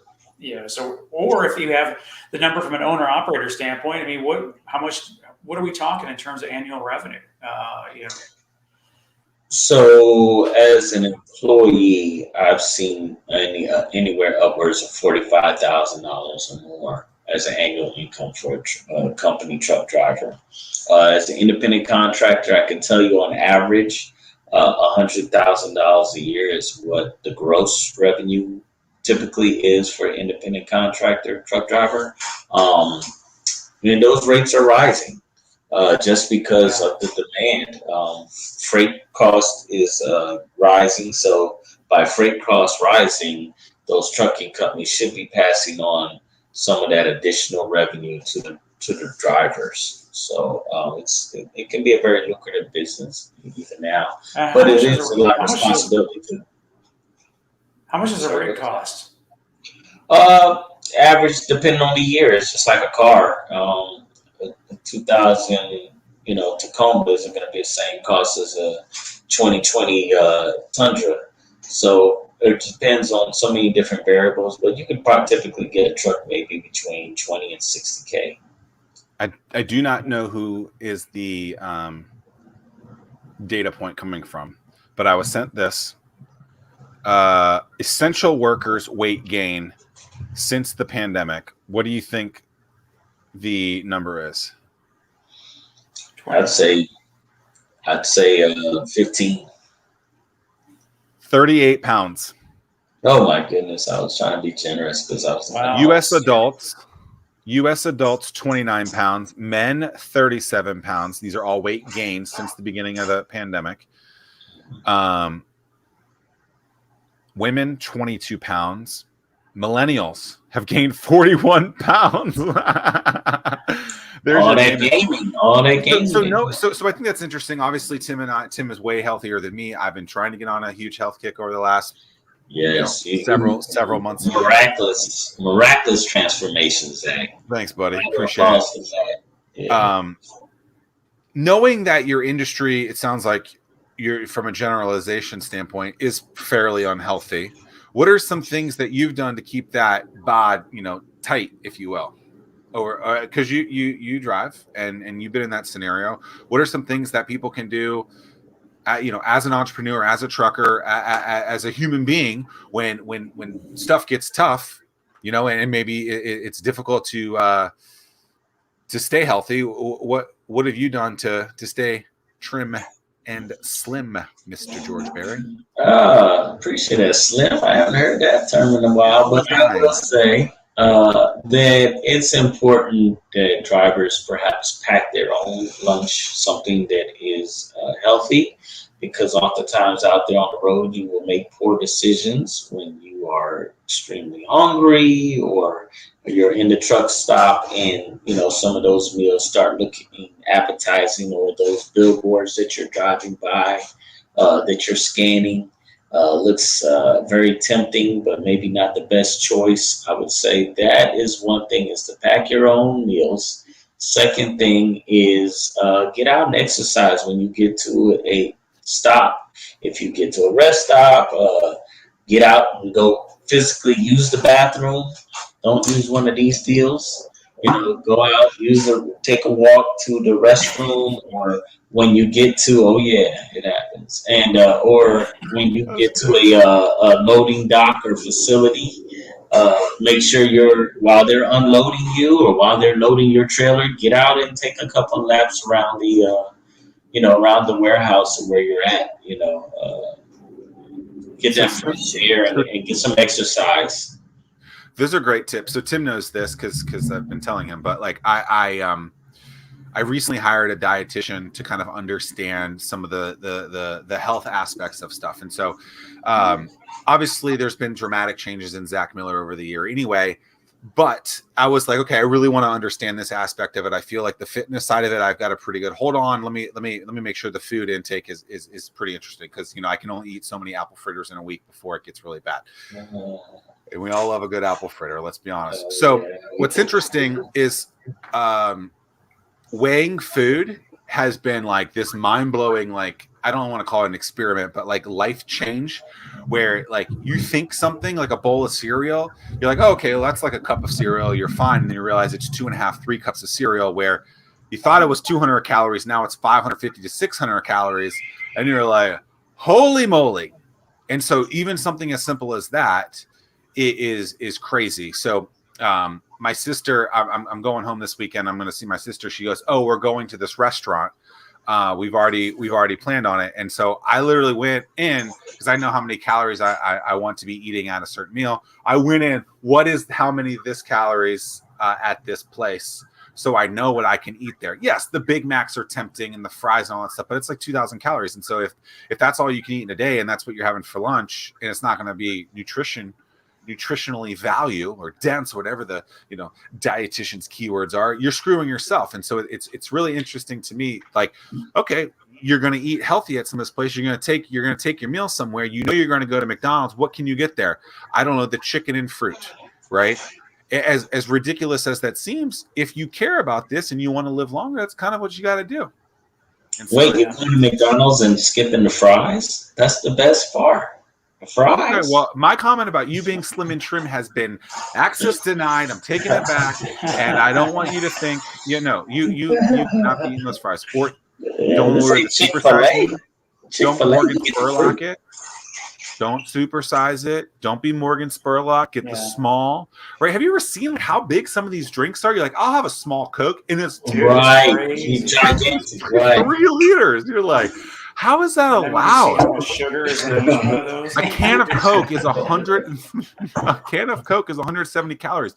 So, or if you have the number from an owner operator standpoint, I mean, what are we talking in terms of annual revenue? So, as an employee, I've seen anywhere upwards of $45,000 or more as an annual income for a company truck driver. As an independent contractor, I can tell you on average, $100,000 a year is what the gross revenue typically is for an independent contractor truck driver. And those rates are rising just because of the demand. Freight cost is rising. So by freight cost rising, those trucking companies should be passing on some of that additional revenue to the drivers. So it can be a very lucrative business even now, but it is a lot of responsibility too. How much does a rig cost? Average, depending on the year, it's just like a car. 2000, Tacoma isn't going to be the same cost as a 2020 Tundra. So it depends on so many different variables, but you could probably typically get a truck maybe between 20 and 60K. I do not know who is the data point coming from, but I was sent this essential workers weight gain since the pandemic. What do you think the number is? I'd say 15. 38 pounds. Oh my goodness! I was trying to be generous because I was Wow. U.S. adults 29 pounds, men 37 pounds. These are all weight gains since the beginning of the pandemic. Women 22 pounds. Millennials have gained 41 pounds. all that gaming. So I think that's interesting. Obviously, Tim is way healthier than me. I've been trying to get on a huge health kick over the last several months. Miraculous transformations, Zach. Thanks, buddy. Appreciate it. Yeah. Knowing that your industry, it sounds like you're from a generalization standpoint, is fairly unhealthy. What are some things that you've done to keep that bod, tight, if you will? Or because you drive and you've been in that scenario. What are some things that people can do, as an entrepreneur, as a trucker, as a human being, when stuff gets tough, and maybe it's difficult to stay healthy? What have you done to stay trim and slim, Mr. George Barry? Appreciate that, slim. I haven't heard that term in a while, but I will say that it's important that drivers perhaps pack their own lunch, something that is healthy, because oftentimes out there on the road, you will make poor decisions when you are extremely hungry or you're in the truck stop and, some of those meals start looking appetizing, or those billboards that you're driving by, that you're scanning, looks very tempting, but maybe not the best choice. I would say that is one thing, is to pack your own meals. Second thing is get out and exercise when you get to a stop. If you get to a rest stop, get out and go physically use the bathroom. Don't use one of these deals. Go out, take a walk to the restroom, or when you get to, it happens. And, or when you get to a loading dock or facility, make sure while they're unloading you or while they're loading your trailer, get out and take a couple laps around around the warehouse or where you're at, get that fresh air and get some exercise. Those are great tips. So Tim knows this because I've been telling him, but like I recently hired a dietitian to kind of understand some of the health aspects of stuff. And so obviously there's been dramatic changes in Zack Miller over the year anyway, but I was like, okay, I really want to understand this aspect of it. I feel like the fitness side of it, I've got a pretty good hold on. Let me make sure the food intake is pretty interesting, because I can only eat so many apple fritters in a week before it gets really bad. And we all love a good apple fritter, let's be honest. So what's interesting is weighing food has been like this mind-blowing, like, I don't want to call it an experiment, but like life change, where like you think something like a bowl of cereal, you're like, oh, okay, well, that's like a cup of cereal, you're fine. And then you realize it's 2.5, 3 cups of cereal, where you thought it was 200 calories. Now it's 550 to 600 calories. And you're like, holy moly. And so even something as simple as that is crazy. So my sister, I'm going home this weekend. I'm going to see my sister. She goes, oh, we're going to this restaurant. We've already planned on it. And so I literally went in, because I know how many calories I want to be eating at a certain meal. I went in, what is how many of this calories at this place? So I know what I can eat there. Yes, the Big Macs are tempting and the fries and all that stuff, but it's like 2,000 calories. And so if that's all you can eat in a day, and that's what you're having for lunch, and it's not going to be nutritionally value or dense, whatever the dietitian's keywords are, you're screwing yourself. And so it's really interesting to me, like, okay, you're going to eat healthy at some of this place, you're going to take your meal somewhere, you're going to go to McDonald's. What can you get there? I don't know, the chicken and fruit, right? As ridiculous as that seems, if you care about this and you want to live longer, that's kind of what you got to do. So, wait, you're going to McDonald's and skipping the fries? That's the best part. Fries. Okay, well, my comment about you being slim and trim has been access denied. I'm taking it back, and I don't want you to think, you cannot be eating those fries. Or don't This order ain't the supersize one. Don't Chick-fil-A, Morgan you get the Spurlock free. it. Don't supersize it. Don't be Morgan Spurlock. Get the small. Right? Have you ever seen how big some of these drinks are? You're like, I'll have a small Coke, and it's Right. Gigantic. Right. 3 liters. You're like, how is that And then when you see allowed? how much sugar is in each one of those. A can of Coke is 100. A can of Coke is 170 calories.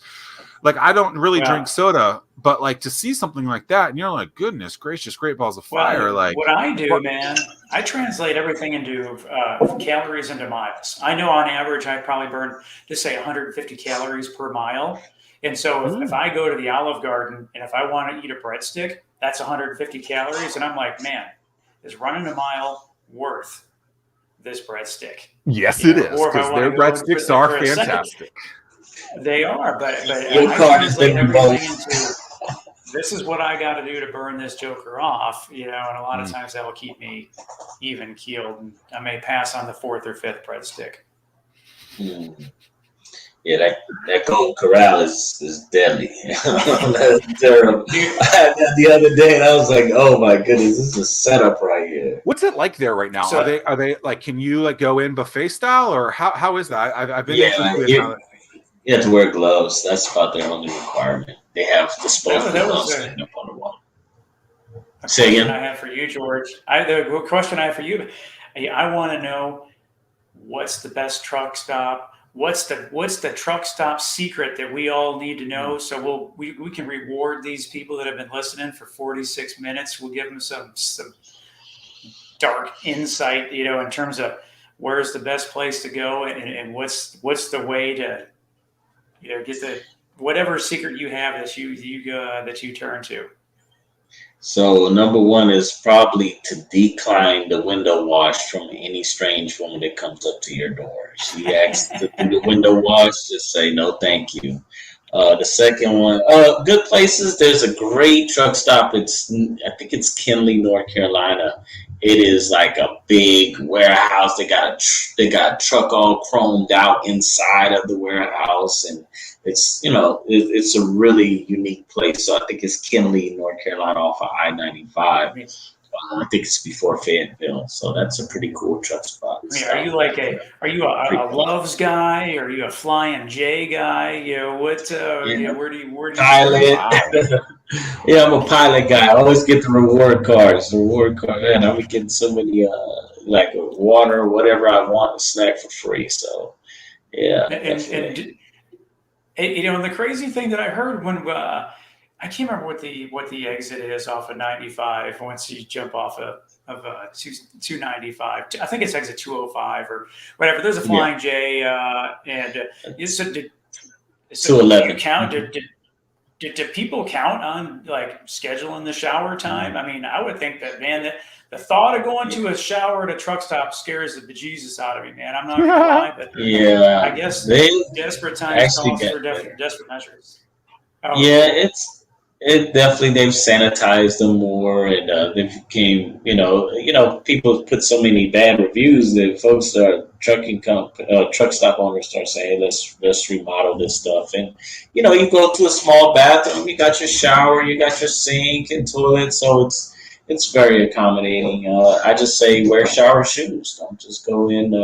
Like, I don't really drink soda, but like to see something like that, and you're like, goodness gracious, great balls of fire. Well, like, what I do, man, I translate everything into calories into miles. I know on average I probably burn, just say 150 calories per mile. And so if I go to the Olive Garden and if I want to eat a breadstick, that's 150 calories. And I'm like, man, is running a mile worth this breadstick? yes, it is, Or if I because want their to go breadsticks for are a second, fantastic. they are, but Your I card is translate gonna be everything both. into this is what I got to do to burn this joker off, and a lot of times that will keep me even keeled, and I may pass on the fourth or fifth breadstick. Yeah, that Golden Corral is deadly. That's terrible. I had that the other day, and I was like, "Oh my goodness, this is a setup right here." What's it like there right now? So, are they like? Can you like go in buffet style, or how is that? I've been interested in how. You have to wear gloves. That's about their only requirement. They have disposable gloves sitting up on the wall. Say again. I have for you, George. The question I have for you, I want to know what's the best truck stop. What's the truck stop secret that we all need to know? So we can reward these people that have been listening for 46 minutes. We'll give them some dark insight, in terms of where's the best place to go and what's the way to get the whatever secret you have that you turn to. So number one is probably to decline the window wash from any strange woman that comes up to your door. She asks to do the window wash, just say no, thank you. The second one, good places. There's a great truck stop. I think it's Kinley, North Carolina. It is like a big warehouse. They got a truck all chromed out inside of the warehouse, and it's it's a really unique place. So I think it's Kinley, North Carolina, off of I-95. I think it's before Fayetteville, so that's a pretty cool truck spot. Are you a Loves guy? Or are you a Flying J guy? Where do you pilot? Yeah, I'm a pilot guy. I always get the reward cards. Man, I'm getting so many like water or whatever I want, a snack for free. So yeah, and the crazy thing that I heard when I can't remember what the exit is off of 95 once you jump off of 295. I think it's exit 205 or whatever. There's a Flying J, and you said did 211. You count? Did people count on like scheduling the shower time? I mean, I would think that, man, that the thought of going to a shower at a truck stop scares the bejesus out of me, man. I'm not gonna lie, but I guess desperate times calls for desperate measures. It definitely, they've sanitized them more, and they became, people put so many bad reviews that folks truck stop owners start saying, let's remodel this stuff. And you go to a small bathroom, you got your shower, you got your sink and toilet, so it's very accommodating. I just say wear shower shoes. Don't just go in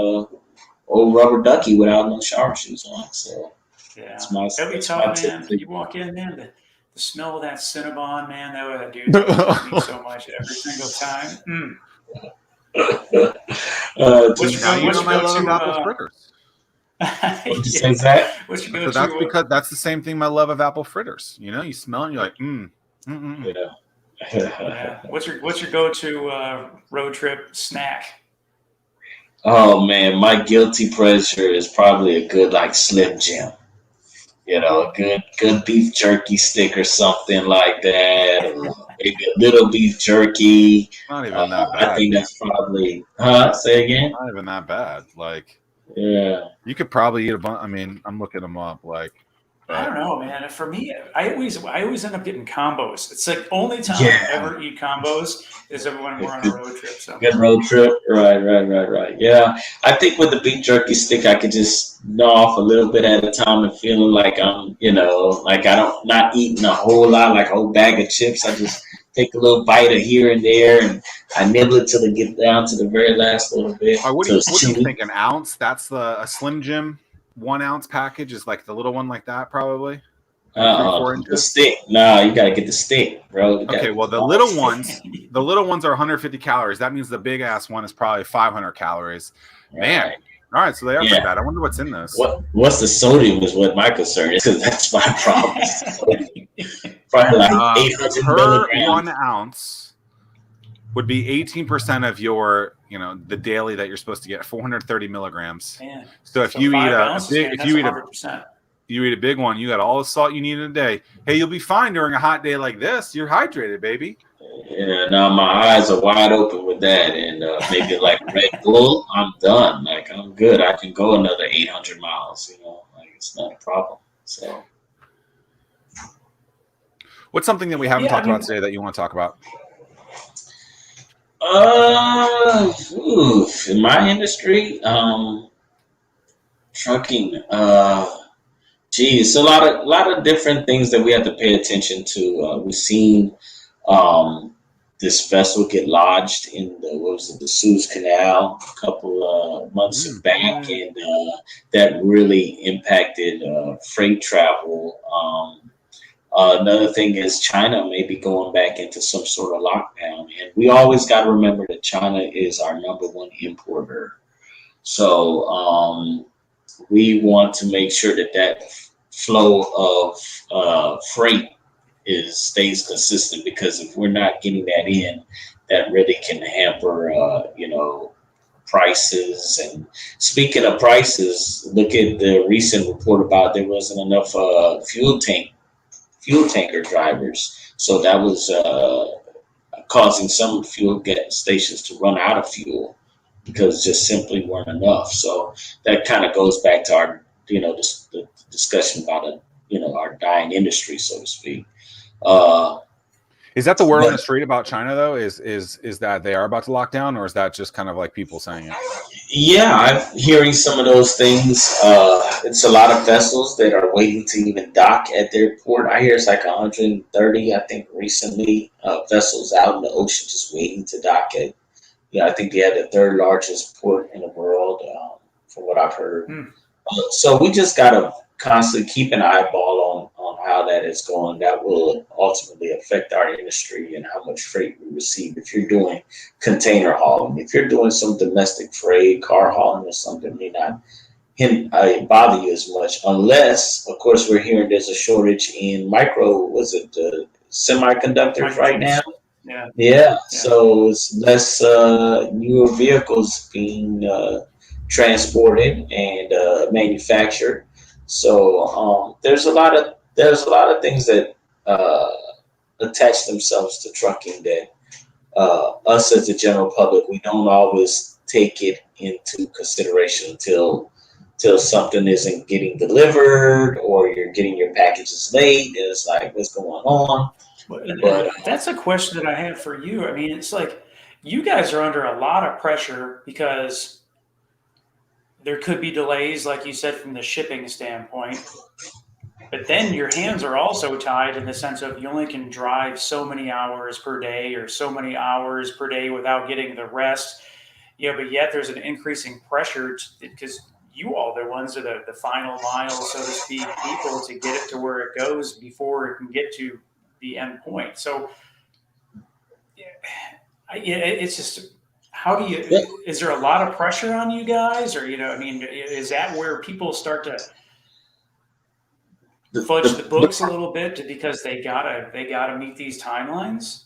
old rubber ducky without no shower shoes on. So that'd be tough, man. You walk in, man. The smell of that Cinnabon, man, that dude's me so much every single time. I love apple fritters. What'd you say, Zach? That's because that's the same thing. My love of apple fritters. You smell it, and you're like, Yeah. What's your go-to road trip snack? Oh man, my guilty pleasure is probably a good Slim Jim. A good beef jerky stick or something like that, or maybe a little beef jerky. Not even that bad. I think that's probably. Say again. Not even that bad. Yeah, you could probably eat a bunch. I mean, I'm looking them up. Like I don't know, man. For me, I always end up getting combos. It's like only time I Yeah. ever eat combos is when we're on a road trip. So Good road trip. Right. Yeah. I think with the beef jerky stick, I could just gnaw off a little bit at a time and feeling like I'm, like I don't, not eating a whole lot, like a whole bag of chips. I just take a little bite of here and there, and I nibble it till it get down to the very last little bit. What So do it's you chewy. think? An ounce? That's a Slim Jim 1 ounce package is like the little one like that, probably like 3-4 The inches. stick. Nah, you gotta get the stick, bro. You gotta Okay, get well the the little ones are 150 calories. That means the big ass one is probably 500 calories. Man, right. all right, so they are pretty Yeah. bad. I wonder what's in this. What's the sodium is what my concern is, because that's my problem. Probably like 800 Per milligrams. 1 ounce would be 18% of your, the daily that you're supposed to get, 430 milligrams. man, So if you eat 5 ounces, man, if that's you eat 100%. you eat a big one, you got all the salt you need in a day. Hey, you'll be fine during a hot day like this. You're hydrated, baby. Yeah, now my eyes are wide open with that, and maybe like Red Bull, I'm done. Like I'm good. I can go another 800 miles. Like it's not a problem. So, What's something that we haven't Yeah, I talked about mean, today that you want to talk about? In my industry, trucking. Geez, a lot of different things that we have to pay attention to. We've seen this vessel get lodged in the Suez Canal a couple months back, and that really impacted freight travel. Another thing is China may be going back into some sort of lockdown, and we always got to remember that China is our number one importer. So we want to make sure that flow of freight stays consistent, because if we're not getting that in, that really can hamper, prices. And speaking of prices, look at the recent report about there wasn't enough fuel tanker drivers, so that was causing some fuel gas stations to run out of fuel because just simply weren't enough. So that kind of goes back to our, the discussion about our dying industry, so to speak. Is that the word on But the street about China, though? Is that they are about to lock down, or is that just kind of like people saying it? yeah, I'm hearing some of those things. It's a lot of vessels that are waiting to even dock at their port. I hear it's like 130, I think, recently, vessels out in the ocean just waiting to dock at. Yeah, I think they had the third largest port in the world, from what I've heard. So we just got to constantly keep an eyeball on how that is going. That will ultimately affect our industry and how much freight we receive. If you're doing container hauling, if you're doing some domestic freight, car hauling or something, may not bother you as much, unless, of course, we're hearing there's a shortage in semiconductors right now. Yeah, so it's less newer vehicles being transported and manufactured. So there's a lot of things that attach themselves to trucking that us as the general public, we don't always take it into consideration until something isn't getting delivered, or you're getting your packages late and it's like, what's going on? But that's a question that I have for you. I mean, it's like you guys are under a lot of pressure because there could be delays, like you said, from the shipping standpoint. But then your hands are also tied in the sense of you only can drive so many hours per day or so many hours per day without getting the rest. But yet there's an increasing pressure because you all are the ones that are the final mile, so to speak, people to get it to where it goes before it can get to the end point. So it's just, how do you, is there a lot of pressure on you guys, or, I mean, is that where people start to fudge the books a little bit because they gotta meet these timelines?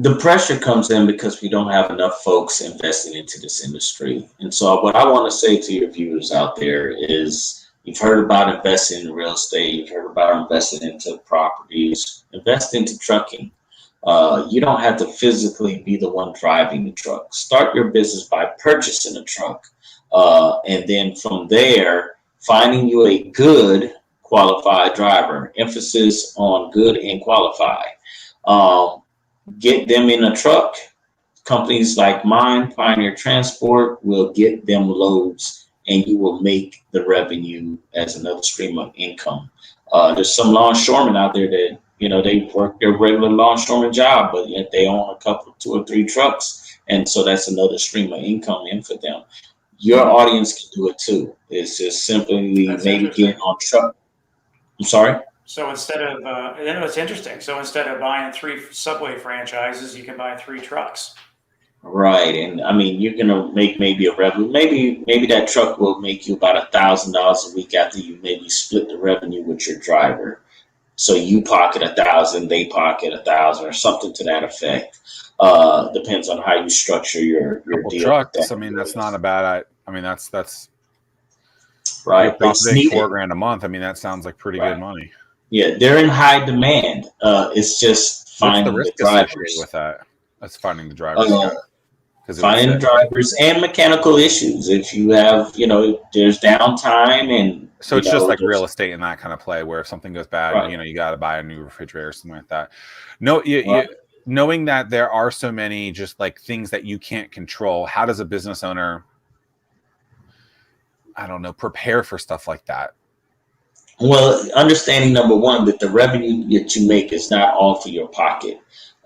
The pressure comes in because we don't have enough folks investing into this industry. And so what I want to say to your viewers out there is, you've heard about investing in real estate, you've heard about investing into properties, invest into trucking. You don't have to physically be the one driving the truck. Start your business by purchasing a truck. And then from there, finding you a good qualified driver. Emphasis on good and qualified. Get them in a truck. Companies like mine, Pioneer Transport, will get them loads, and you will make the revenue as another stream of income. There's some longshoremen out there that, they work their regular longshoreman job, but yet they own a couple, 2 or 3 trucks, and so that's another stream of income in for them. Your audience can do it too. It's just simply maybe getting on truck. I'm sorry. So instead of, it's interesting. So instead of buying 3 Subway franchises, you can buy 3 trucks. Right, and I mean, you're gonna make maybe a revenue. Maybe that truck will make you about $1,000 a week after you maybe split the revenue with your driver. So you pocket 1,000, they pocket 1,000, or something to that effect. Depends on how you structure your deal. Trucks. I mean, that's not a bad. I mean, that's right. It's $4,000 a month. I mean, that sounds like pretty good money. Yeah, they're in high demand. It's just finding the drivers with that. That's finding the drivers. Finding drivers and mechanical issues. If you have, there's downtime, and so it's just like real estate in that kind of play, where if something goes bad, you got to buy a new refrigerator or something like that. No, knowing that there are so many just like things that you can't control, how does a business owner, I don't know, prepare for stuff like that? Well, understanding number one, that the revenue that you make is not all for your pocket.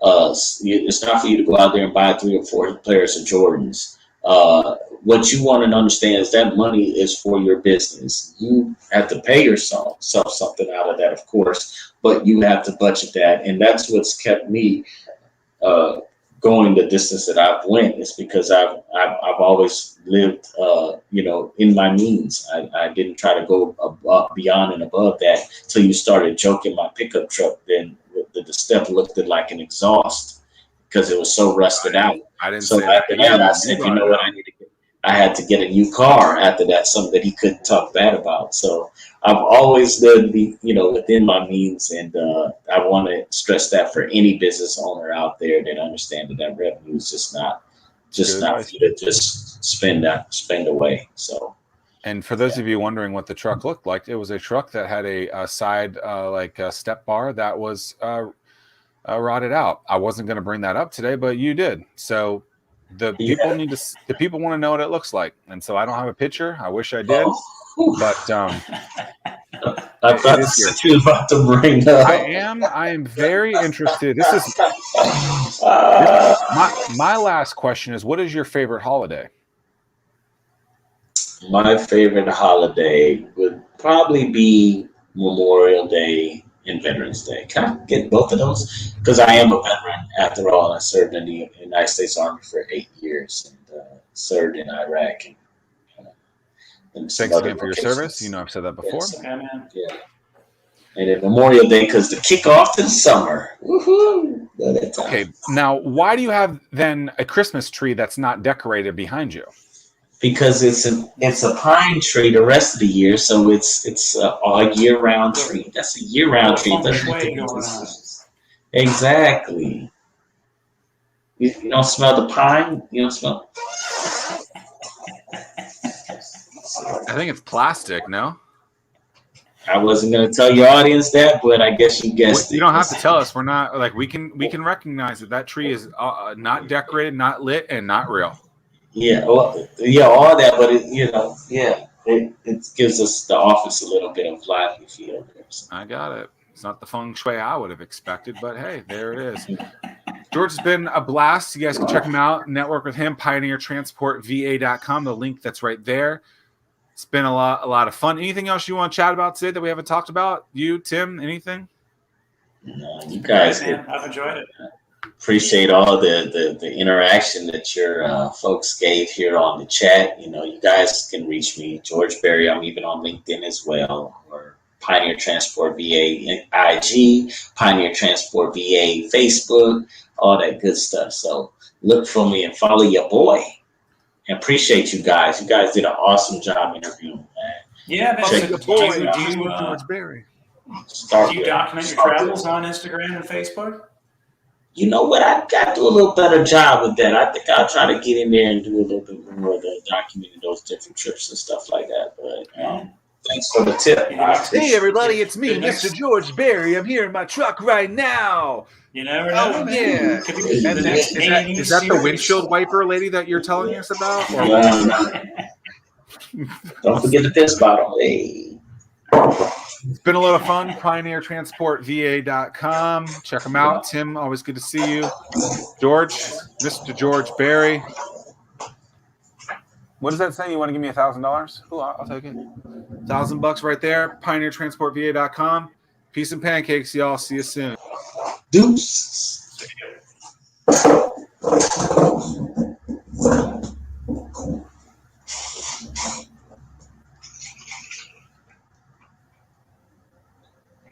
It's not for you to go out there and buy 3 or 4 pairs of Jordans. What you want to understand is that money is for your business. You have to pay yourself something out of that, of course, but you have to budget that. And that's what's kept me going the distance that I've went, is because I've always lived, in my means. I didn't try to go beyond and above that till you started joking my pickup truck. Then the step looked like an exhaust because it was so rusted out. I didn't so say after that. I said, you know what, I had to get a new car after that, something that he couldn't talk bad about. So I've always lived, within my means, and I want to stress that for any business owner out there that understands that revenue is just not for you to just spend away. So. And for those of you wondering what the truck looked like, it was a truck that had a side step bar that was rotted out. I wasn't going to bring that up today, but you did. So the people want to know what it looks like, and so I don't have a picture. I wish I did, but I thought you were about to bring up. I am very interested. This is my last question is, what is your favorite holiday? My favorite holiday would probably be Memorial Day and Veterans Day. Can I get both of those? Because I am a veteran. After all, I served in the United States Army for 8 years and served in Iraq. And thanks again for your service. I've said that before. Yes, yeah. And then Memorial Day, because the kickoff to the summer. Woohoo! Okay, now why do you have then a Christmas tree that's not decorated behind you? Because it's a pine tree the rest of the year, so it's a year-round tree. That's a year-round tree. Exactly. You don't smell the pine? You don't smell. I think it's plastic. No. I wasn't going to tell your audience that, but I guess you guessed it. You don't have to tell us. We're not like we can recognize that tree is not decorated, not lit, and not real. Yeah, all that, but it gives us the office a little bit of lively feel there. So. I got it. It's not the feng shui I would have expected, but hey, there it is. George has been a blast. You guys can check him out, network with him, pioneertransportva.com, the link that's right there. It's been a lot of fun. Anything else you want to chat about today that we haven't talked about? You, Tim, anything? No, you guys. I've enjoyed it. Appreciate all the interaction that your folks gave here on the chat. You guys can reach me, George Berry. I'm even on LinkedIn as well, or Pioneer Transport VA IG, Pioneer Transport VA Facebook, all that good stuff. So look for me and follow your boy. And appreciate you guys. You guys did an awesome job interviewing, man. Yeah, do you document your travels on Instagram and Facebook? You know what? I got to do a little better job with that. I think I'll try to get in there and do a little bit more of the documenting those different trips and stuff like that. But Thanks for the tip. Hey, everybody, it's me, Good next- Mr. George Barry. I'm here in my truck right now. You never know, Oh, man. yeah. Could be the And next is that the series. windshield wiper lady that you're telling us about? Or Don't forget the fist bottle. Hey. it's been a lot of fun. PioneerTransportVA.com. Check them out. Tim, always good to see you. George, Mr. George Barry. What does that say? You want to give me $1,000? Oh, I'll take it. $1,000 right there. PioneerTransportVA.com. Peace and pancakes, y'all. See you soon. Deuce.